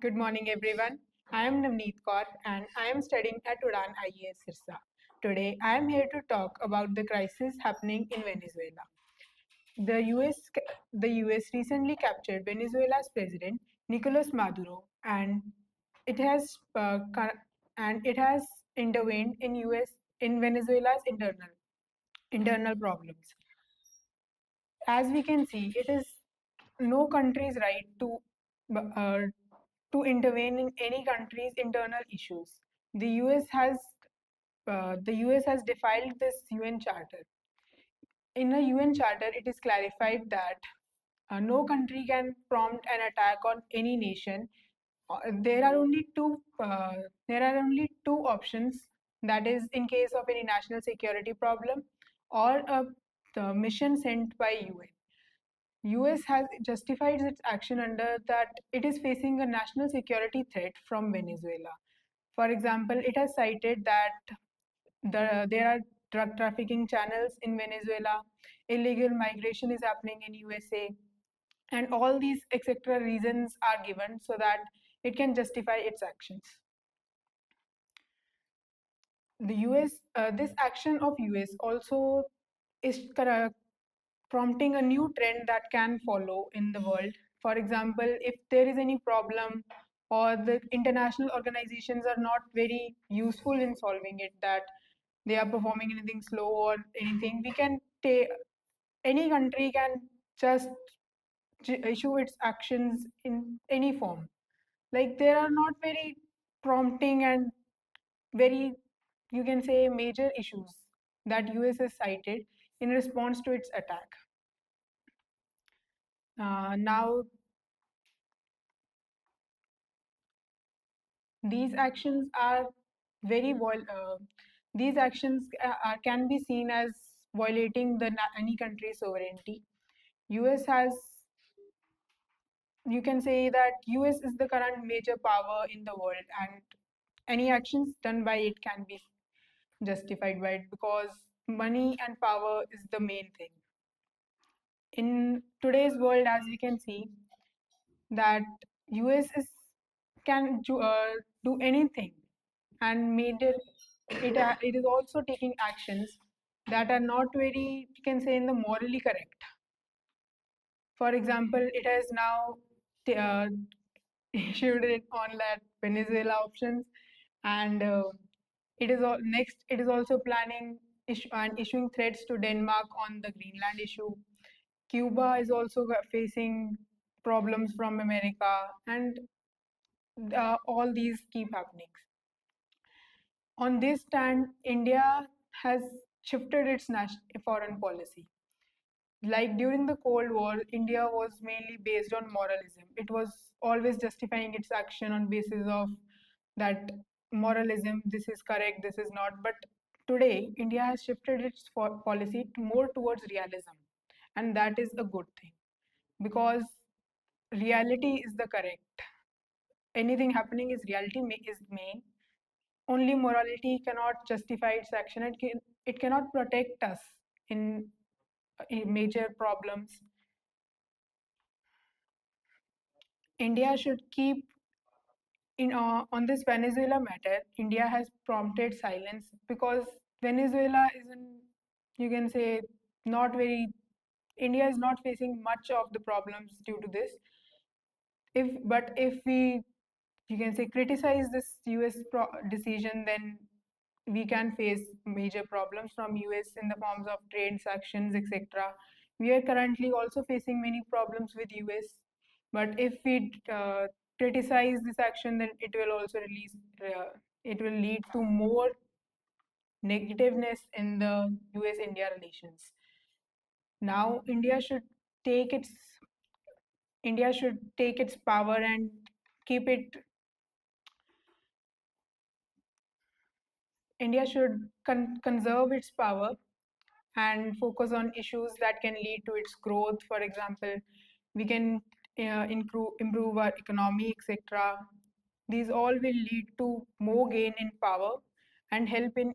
Good morning, everyone. I am Navneet Kaur and I am studying at Udan IES Sirsa. Today, I am here to talk about the crisis happening in Venezuela. The US recently captured Venezuela's president Nicolas Maduro, and it has intervened in Venezuela's internal problems. As we can see, it is no country's right uh, to intervene in any country's internal issues. The US has defied this UN charter. In a UN charter, it is clarified that no country can prompt an attack on any nation. There are only two options. That is, in case of any national security problem, or the mission sent by UN. US has justified its action under that it is facing a national security threat from Venezuela. For example, it has cited that there are drug trafficking channels in Venezuela, illegal migration is happening in USA, and all these etc. reasons are given so that it can justify its actions. This action of US also is prompting a new trend that can follow in the world. For example, if there is any problem or the international organizations are not very useful in solving it, that they are performing anything slow or anything, we can take any country can just issue its actions in any form. Like there are not very prompting and very, you can say, major issues that US has cited in response to its attack. Now, these actions are very these actions can be seen as violating any country's sovereignty. US has, you can say that US is the current major power in the world, and any actions done by it can be justified by it because money and power is the main thing. In today's world, as we can see, that US is do anything, and it is also taking actions that are not very, you can say, in the morally correct. For example, it has now uh, issued it on that Venezuela options, and it is also planning and issuing threats to Denmark on the Greenland issue. Cuba is also facing problems from America, and all these keep happening. On this stand, India has shifted its foreign policy. Like during the Cold War, India was mainly based on moralism. It was always justifying its action on basis of that moralism. This is correct. This is not. But today, India has shifted its policy more towards realism, and that is a good thing because reality is the correct. Anything happening is reality is main. Only morality cannot justify its action. It cannot protect us in major problems. India should keep in on this Venezuela matter. India has prompted silence because Venezuela isn't, you can say, not very. India is not facing much of the problems due to this. If we, you can say, criticize this US decision, then we can face major problems from US in the forms of trade sanctions, etc. We are currently also facing many problems with US, but if we criticize this action, then it will lead to more negativeness in the US-India relations. Now, take its India should take its power and keep it. India should conserve its power and focus on issues that can lead to its growth. For example, we can improve our economy, etc. These all will lead to more gain in power and help in